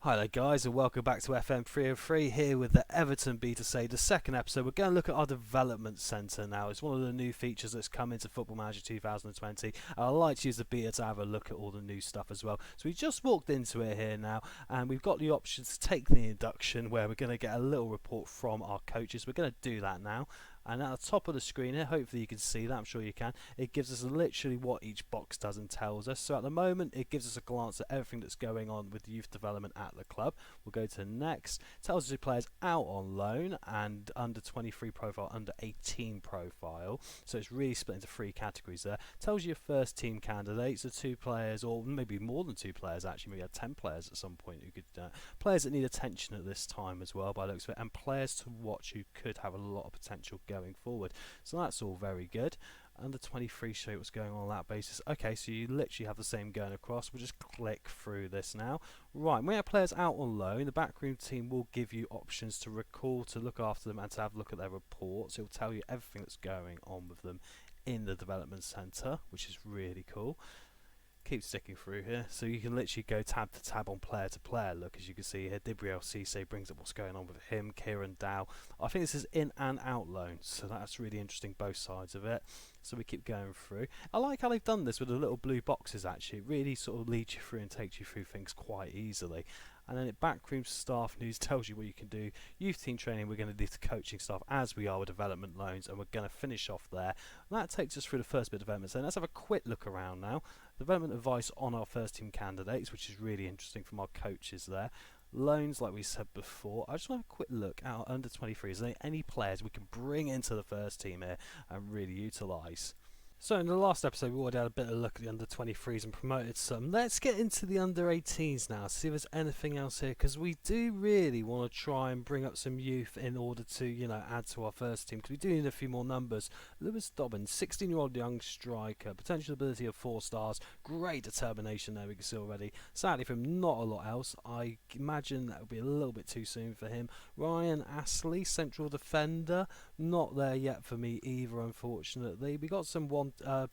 Hi there guys and welcome back to FM 303 here with the Everton Beta Say, the second episode. We're going to look at our development centre now. It's one of the new features that's come into Football Manager 2020. I like to use the beta to have a look at all the new stuff as well. So we just walked into it here now and we've got the option to take the induction where we're going to get a little report from our coaches. We're going to do that now. And at the top of the screen here, hopefully you can see that, I'm sure you can, it gives us literally what each box does and tells us. So at the moment it gives us a glance at everything that's going on with youth development at the club. We'll go to next, tells us who players out on loan and under 23 profile, under 18 profile. So it's really split into three categories there. Tells you your first team candidates, the 2 players, or maybe more than 2 players actually, maybe 10 players at some point who could, players that need attention at this time as well by the looks of it, and players to watch who could have a lot of potential going forward. So that's all very good. Under 23, show you what's going on that basis. Okay, so you literally have the same going across. We'll just click through this now. Right, when we have players out on loan, the backroom team will give you options to recall, to look after them and to have a look at their reports. It will tell you everything that's going on with them in the development centre, which is really cool. Keep sticking through here, so you can literally go tab to tab on player to player. Look, as you can see here, Dibriel Cisse brings up what's going on with him, Kieran Dow. I think this is in and out loan, so that's really interesting, both sides of it. So we keep going through. I like how they've done this with the little blue boxes actually. It really sort of leads you through and takes you through things quite easily. And then it backroom staff news tells you what you can do. Youth team training, we're going to do the coaching staff as we are with development loans, and we're going to finish off there. And that takes us through the first bit of development. So let's have a quick look around now. Development advice on our first team candidates, which is really interesting from our coaches there. Loans, like we said before. I just want to have a quick look at our under 23. Is there any players we can bring into the first team here and really utilise? So in the last episode we already had a bit of a look at the under 23s and promoted some. Let's get into the under 18s now, see if there's anything else here, because we do really want to try and bring up some youth in order to, you know, add to our first team, because we do need a few more numbers. Lewis Dobbins, 16-year-old young striker, potential ability of 4 stars, great determination there we can see already. Sadly for him, not a lot else. I imagine that would be a little bit too soon for him. Ryan Astley, central defender, not there yet for me either, unfortunately. We got some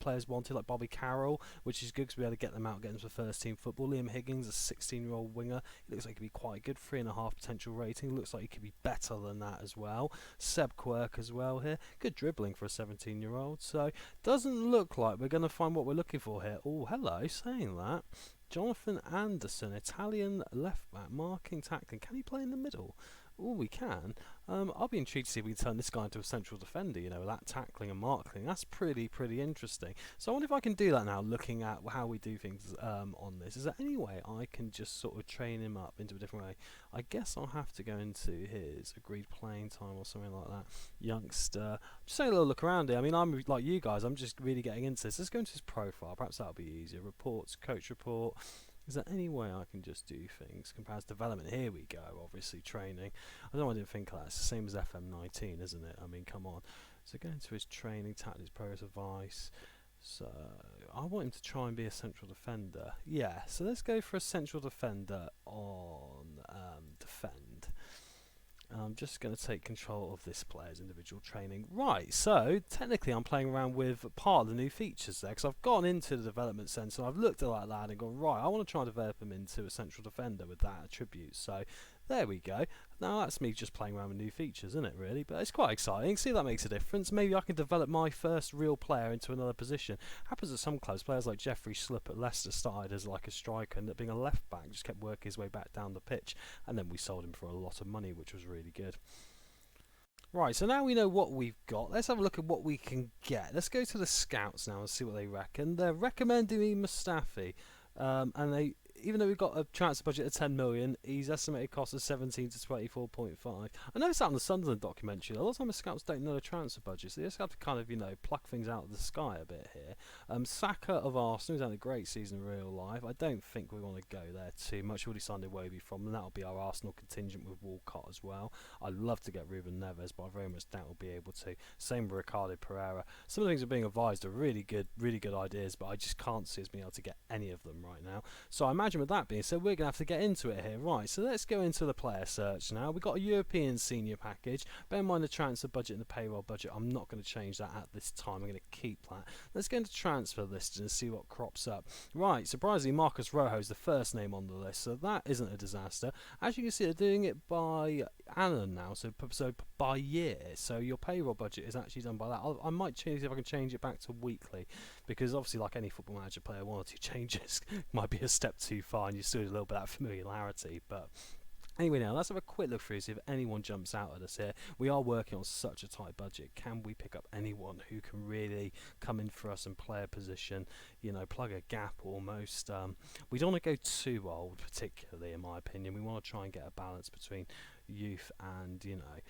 players wanted like Bobby Carroll, which is good because we had to get them out, get them to first team football. Liam Higgins, a 16-year-old winger, he looks like he could be quite good, 3.5 potential rating, looks like he could be better than that as well. Seb Quirk as well here, good dribbling for a 17-year-old, so doesn't look like we're going to find what we're looking for here. Oh, hello, saying that, Jonathan Anderson, Italian left back, marking, tackling, can he play in the middle? Oh, we can. I'll be intrigued to see if we can turn this guy into a central defender, you know, with that tackling and marking. That's pretty interesting. So I wonder if I can do that now, looking at how we do things on this. Is there any way I can just sort of train him up into a different way? I guess I'll have to go into his agreed playing time or something like that. Youngster. Just having a little look around here. I mean, I'm like you guys, I'm just really getting into this. Let's go into his profile. Perhaps that'll be easier. Reports, coach report. Is there any way I can just do things? Comparison development, here we go, obviously training. I don't know why I didn't think of that, it's the same as FM19, isn't it? I mean, come on. So go into his training, tactics, progress advice. So I want him to try and be a central defender. Yeah, so let's go for a central defender on defend. I'm just going to take control of this player's individual training. Right, so technically I'm playing around with part of the new features there, because I've gone into the development centre, I've looked at that lad and gone, right, I want to try and develop him into a central defender with that attribute. So there we go. Now that's me just playing around with new features, isn't it, really? But it's quite exciting. See, that makes a difference. Maybe I can develop my first real player into another position. Happens at some clubs. Players like Jeffrey Slupp at Leicester started as like a striker and being a left back, just kept working his way back down the pitch, and then we sold him for a lot of money, which was really good. Right, so now we know what we've got. Let's have a look at what we can get. Let's go to the scouts now and see what they reckon. They're recommending me Mustafi, and they, even though we've got a transfer budget of 10 million, he's estimated cost of 17 to 24.5. I noticed that on the Sunderland documentary. A lot of times scouts don't know the transfer budget, so they just have to kind of, you know, pluck things out of the sky a bit here. Saka of Arsenal, he's had a great season in real life. I don't think we want to go there too much. Already signed Iwobi from them. That'll be our Arsenal contingent with Walcott as well. I'd love to get Ruben Neves, but I very much doubt we'll be able to. Same with Ricardo Pereira. Some of the things are being advised are really good ideas, but I just can't see us being able to get any of them right now. So I imagine imagine with that being said, we're going to have to get into it here. Right, so let's go into the player search now. We've got a European senior package. Bear in mind the transfer budget and the payroll budget. I'm not going to change that at this time. I'm going to keep that. Let's go into transfer lists and see what crops up. Right, surprisingly, Marcus Rojo is the first name on the list, so that isn't a disaster. As you can see, they're doing it by annum now, so by year. So your payroll budget is actually done by that. I might change if I can change it back to weekly, because obviously, like any Football Manager player, one or two changes might be a step too far, and you still need a little bit of familiarity. But anyway, now let's have a quick look through, see if anyone jumps out at us here. We are working on such a tight budget. Can we pick up anyone who can really come in for us and play a position, you know, plug a gap almost? We don't want to go too old, particularly in my opinion. We want to try and get a balance between youth and, you know,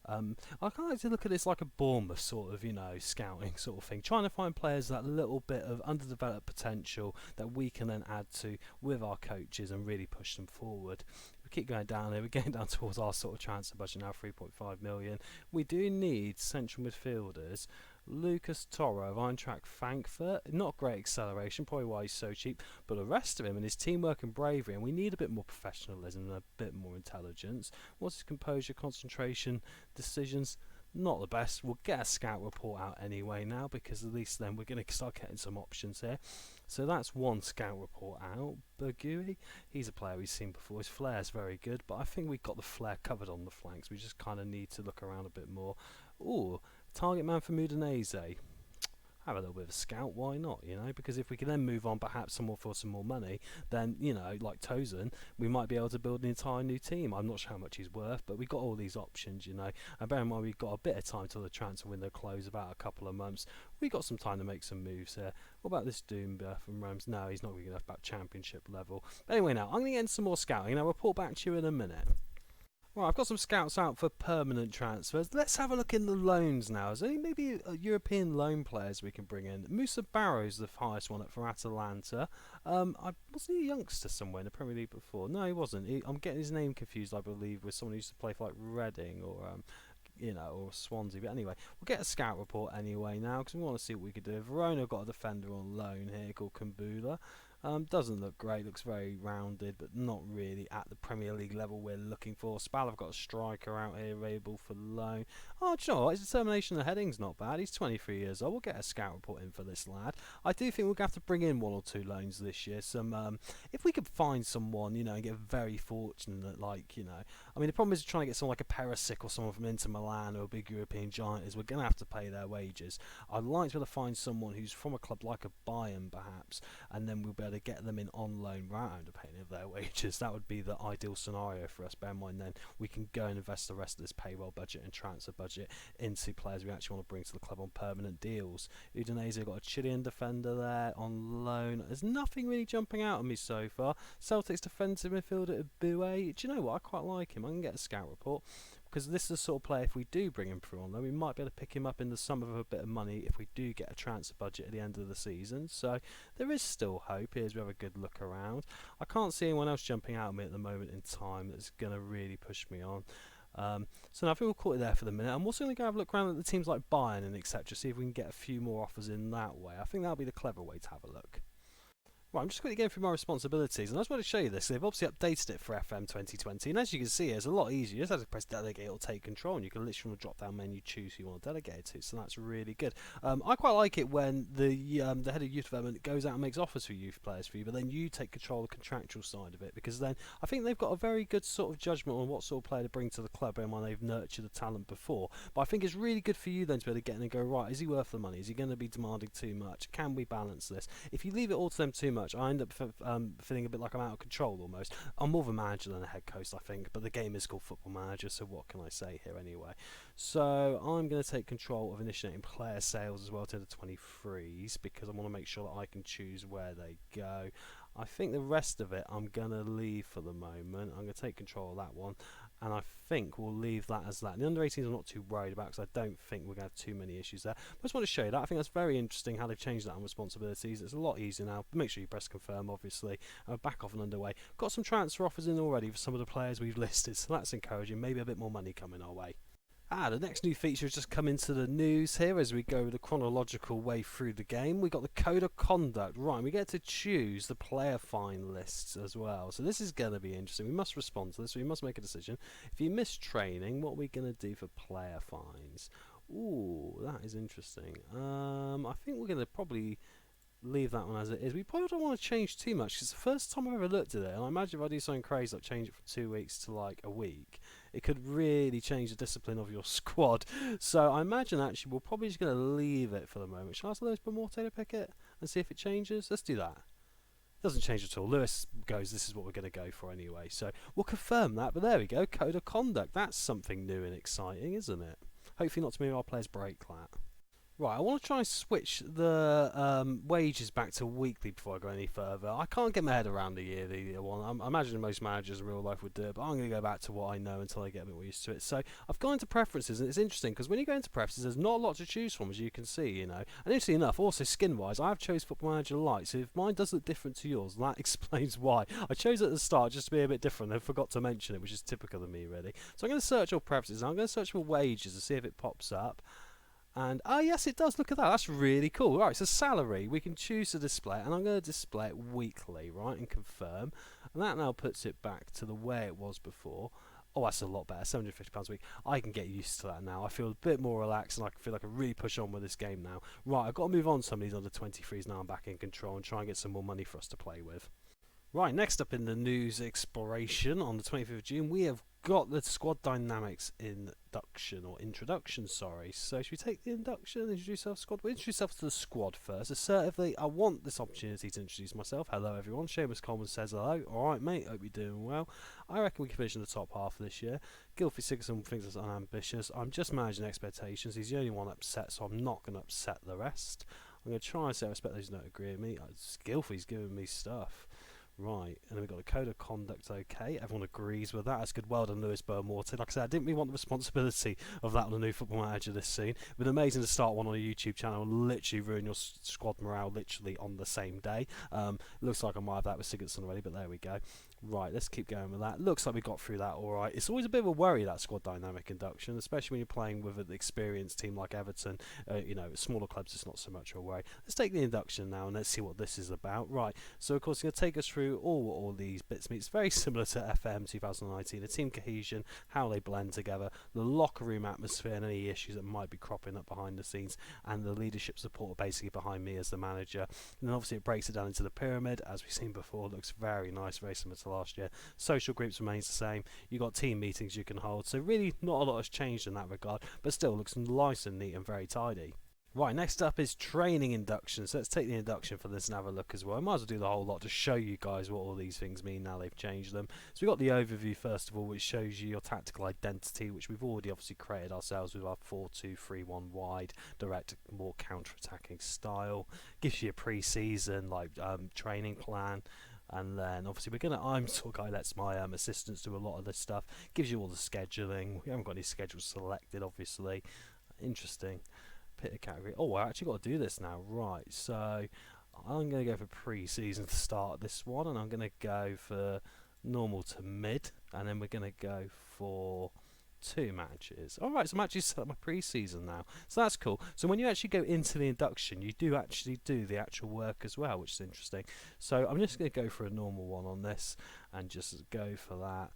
I kind of like to look at this like a Bournemouth sort of, you know, scouting sort of thing, trying to find players that little bit of underdeveloped potential that we can then add to with our coaches and really push them forward. We keep going down here, we're getting down towards our sort of transfer budget now, 3.5 million. We do need central midfielders. Lucas Toro of Eintracht Frankfurt, not great acceleration, probably why he's so cheap, but the rest of him and his teamwork and bravery, and we need a bit more professionalism and a bit more intelligence. What's his composure, concentration, decisions? Not the best. We'll get a scout report out anyway now, because at least then we're going to start getting some options here. So that's one scout report out. Bergui, he's a player we've seen before. His flair's very good, but I think we've got the flair covered on the flanks. We just kind of need to look around a bit more. Ooh, target man for Udinese. Have a little bit of a scout, why not, you know, because if we can then move on perhaps some more for some more money, then, you know, like Tosin, we might be able to build an entire new team. I'm not sure how much he's worth, but we've got all these options, you know, and bear in mind we've got a bit of time till the transfer window closes, about a couple of months. We've got some time to make some moves here. What about this Doomba from Rams? No, he's not really enough about championship level. But anyway, now, I'm going to get into some more scouting, and I'll report back to you in a minute. Right, I've got some scouts out for permanent transfers. Let's have a look in the loans now. Is there any maybe European loan players we can bring in? Musa Barrow's the highest one up for Atalanta. Wasn't he a youngster somewhere in the Premier League before? No, he wasn't. I'm getting his name confused, I believe, with someone who used to play for like Reading or you know, or Swansea. But anyway, we'll get a scout report anyway now, because we want to see what we could do. Verona got a defender on loan here called Kumbula. Doesn't look great, looks very rounded, but not really at the Premier League level we're looking for. Spal have got a striker out here available for loan. Oh, do you know what? His determination of heading's not bad. He's 23 years old. We'll get a scout report in for this lad. I do think we're going to have to bring in one or two loans this year. Some, if we could find someone, you know, and get very fortunate, like, you know, I mean, the problem is trying to get someone like a Perisic or someone from Inter Milan or a big European giant is we're going to have to pay their wages. I'd like to be able to find someone who's from a club like a Bayern, perhaps, and then we'll be able to get them in on loan right under paying of their wages. That would be the ideal scenario for us. Bear in mind then we can go and invest the rest of this payroll budget and transfer budget into players we actually want to bring to the club on permanent deals. Udinese got a Chilean defender there on loan. There's nothing really jumping out at me so far. Celtic's defensive midfielder Bue. Do you know what? I quite like him. I can get a scout report, because this is the sort of player, if we do bring him through on loan, we might be able to pick him up in the sum of a bit of money if we do get a transfer budget at the end of the season. So there is still hope. Here's we have a good look around. I can't see anyone else jumping out at me at the moment in time that's going to really push me on. So now I think we'll call it there for the minute. I'm also going to go have a look around at the teams like Bayern and etc. See if we can get a few more offers in that way. I think that'll be the clever way to have a look. Right, I'm just quickly going through my responsibilities, and I just want to show you this. They've obviously updated it for FM 2020, and as you can see, it's a lot easier. You just have to press delegate or take control, and you can literally from the drop-down menu choose who you want to delegate it to, so that's really good. I quite like it when the head of youth development goes out and makes offers for youth players for you, but then you take control of the contractual side of it, because then I think they've got a very good sort of judgment on what sort of player to bring to the club, and when they've nurtured the talent before. But I think it's really good for you then to be able to get in and go, right, is he worth the money? Is he going to be demanding too much? Can we balance this? If you leave it all to them too much, I end up feeling a bit like I'm out of control almost. I'm more of a manager than a head coach, I think, but the game is called Football Manager, so what can I say here anyway? So I'm going to take control of initiating player sales as well to the 23s, because I want to make sure that I can choose where they go. I think the rest of it I'm going to leave for the moment. I'm going to take control of that one, and I think we'll leave that as that. The under 18s I'm not too worried about, because I don't think we're going to have too many issues there. But I just want to show you that. I think that's very interesting how they've changed that on responsibilities. It's a lot easier now. Make sure you press confirm, obviously. Back off and underway. Got some transfer offers in already for some of the players we've listed, so that's encouraging. Maybe a bit more money coming our way. The next new feature has just come into the news here as we go the chronological way through the game. We got the code of conduct. Right, we get to choose the player fine lists as well. So this is going to be interesting. We must respond to this. We must make a decision. If you miss training, what are we going to do for player fines? Ooh, that is interesting. I think we're going to probably leave that one as it is. We probably don't want to change too much because it's the first time I've ever looked at it, and I imagine if I do something crazy like change it from 2 weeks to like a week, it could really change the discipline of your squad. So I imagine actually we're probably just going to leave it for the moment. Shall I ask Lewis Morte to pick it and see if it changes? Let's do that. It doesn't change at all. Lewis goes, this is what we're going to go for anyway. So we'll confirm that, but there we go. Code of conduct. That's something new and exciting, isn't it? Hopefully not to make our players break that. Right, I want to try and switch the wages back to weekly before I go any further. I can't get my head around the yearly one. I imagine most managers in real life would do it, but I'm going to go back to what I know until I get a bit more used to it. So I've gone into preferences, and it's interesting because when you go into preferences, there's not a lot to choose from, as you can see, you know. And interestingly enough, also skin-wise, I have chose Football Manager Lite, so if mine does look different to yours, that explains why. I chose it at the start just to be a bit different, and forgot to mention it, which is typical of me, really. So I'm going to search all preferences, and I'm going to search for wages to see if it pops up. And, yes, it does. Look at that. That's really cool. Right, so salary. We can choose to display it. And I'm going to display it weekly, right, and confirm. And that now puts it back to the way it was before. Oh, that's a lot better. £750 a week. I can get used to that now. I feel a bit more relaxed, and I feel like I can really push on with this game now. Right, I've got to move on to some of these under 23s now. I'm back in control and try and get some more money for us to play with. Right, next up in the news exploration on the 25th of June, we have got the squad dynamics induction, or introduction, sorry. So should we take the induction and introduce our squad? We'll introduce ourselves to the squad first. Assertively, I want this opportunity to introduce myself. Hello everyone, Seamus Coleman says hello. Alright mate, hope you're doing well. I reckon we can finish in the top half of this year. Gylfi Sigurdsson thinks it's unambitious. I'm just managing expectations. He's the only one upset, so I'm not going to upset the rest. I'm going to try and say I respect those who don't agree with me. Gylfi's giving me stuff. Right, and then we've got a code of conduct, okay. Everyone agrees with that. That's good. Well done, Lewis Morton. Like I said, I didn't really want the responsibility of that on the new Football Manager this soon. It's been amazing to start one on a YouTube channel and literally ruin your squad morale literally on the same day. Looks like I might have that with Sigurdsson already, but there we go. Right, let's keep going with that. Looks like we got through that alright. It's always a bit of a worry, that squad dynamic induction, especially when you're playing with an experienced team like Everton. You know, smaller clubs, it's not so much a worry. Let's take the induction now and let's see what this is about. Right, so of course, it's going to take us through all these bits. It's very similar to FM 2019, the team cohesion, how they blend together, the locker room atmosphere and any issues that might be cropping up behind the scenes, and the leadership support basically behind me as the manager. And then obviously it breaks it down into the pyramid, as we've seen before. It looks very nice, very similar to last year. Social groups remains the same. You've got team meetings you can hold, so really not a lot has changed in that regard, but still looks nice and neat and very tidy. Right, next up is training induction. So let's take the induction for this and have a look as well. I might as well do the whole lot to show you guys what all these things mean now they've changed them. So we've got the overview first of all, which shows you your tactical identity, which we've already obviously created ourselves with our 4-2-3-1 wide, direct, more counter-attacking style. Gives you a pre-season like training plan. And then obviously I'm sort of guy lets my assistants do a lot of this stuff. Gives you all the scheduling. We haven't got any schedules selected, obviously. Interesting. Pick a category. Oh, I actually got to do this now. Right, so I'm going to go for pre-season to start this one, and I'm going to go for normal to mid, and then we're going to go for 2 matches. Alright, so I'm actually set up my pre-season now, so that's cool. So when you actually go into the induction, you do actually do the actual work as well, which is interesting. So I'm just going to go for a normal one on this and just go for that.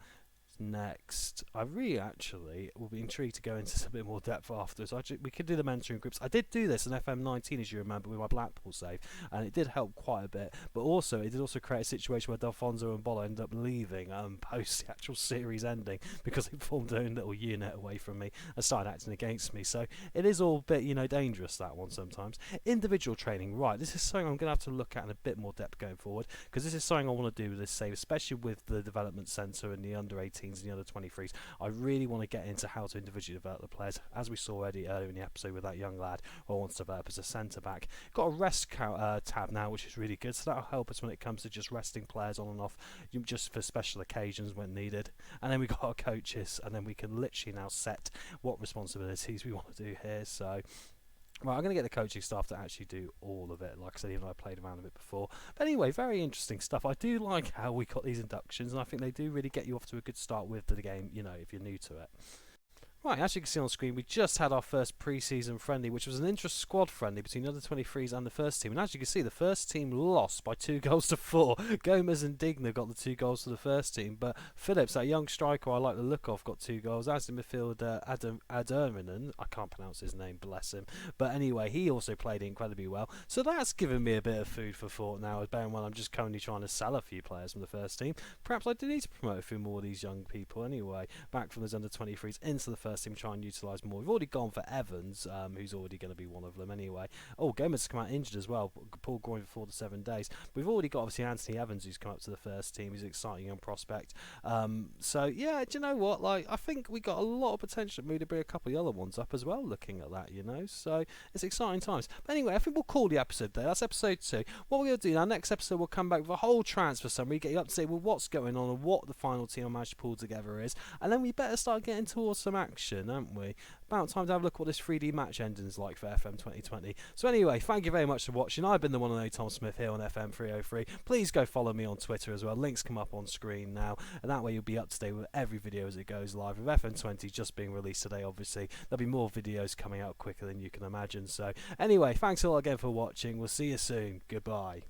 Next, I really actually will be intrigued to go into a bit more depth afterwards. We could do the mentoring groups. I did do this in FM19, as you remember, with my Blackpool save, and it did help quite a bit. But also, it did also create a situation where Delfonso and Bolo ended up leaving post the actual series ending because they formed their own little unit away from me and started acting against me. So it is all a bit, you know, dangerous, that one sometimes. Individual training, right? This is something I'm going to have to look at in a bit more depth going forward, because this is something I want to do with this save, especially with the development centre and the under 18s and the under 23s. I really want to get into how to individually develop the players, as we saw already earlier in the episode with that young lad who wants to develop as a centre back. Got a rest tab now, which is really good, so that'll help us when it comes to just resting players on and off, just for special occasions when needed. And then we got our coaches, and then we can literally now set what responsibilities we want to do here. So right, I'm going to get the coaching staff to actually do all of it. Like I said, even though I played around a bit before. But anyway, very interesting stuff. I do like how we got these inductions, and I think they do really get you off to a good start with the game, you know, if you're new to it. Right, as you can see on screen, we just had our first pre-season friendly, which was an intra-squad friendly between the under-23s and the first team. And as you can see, the first team lost by 2 goals to 4. Gomez and Digna got the 2 goals for the first team, but Phillips, that young striker I like the look of, got 2 goals. As the midfielder Adurmanen, I can't pronounce his name, bless him. But anyway, he also played incredibly well. So that's given me a bit of food for thought now, as bearing in mind I'm just currently trying to sell a few players from the first team. Perhaps I do need to promote a few more of these young people anyway, back from those under-23s into the first team, try and utilise more. We've already gone for Evans, who's already going to be one of them anyway. Oh, Gomez has come out injured as well, pulled groin for 4 to 7 days. We've already got obviously Anthony Evans, who's come up to the first team. He's an exciting young prospect. So yeah, do you know what? Like, I think we got a lot of potential. Maybe to bring a couple of the other ones up as well. Looking at that, you know, so it's exciting times. But anyway, I think we'll call the episode there. That's episode 2. What we're going to do now, next episode, we'll come back with a whole transfer summary, get you up to date with what's going on and what the final team I managed to pull together is, and then we better start getting towards some action, haven't we? About time to have a look at what this 3D match ending is like for FM 2020. So anyway, thank you very much for watching. I've been the one and only Tom Smith here on FM 303. Please go follow me on Twitter as well. Links come up on screen now, and that way you'll be up to date with every video as it goes live. With FM 20 just being released today, obviously, there'll be more videos coming out quicker than you can imagine. So anyway, thanks a lot again for watching. We'll see you soon. Goodbye.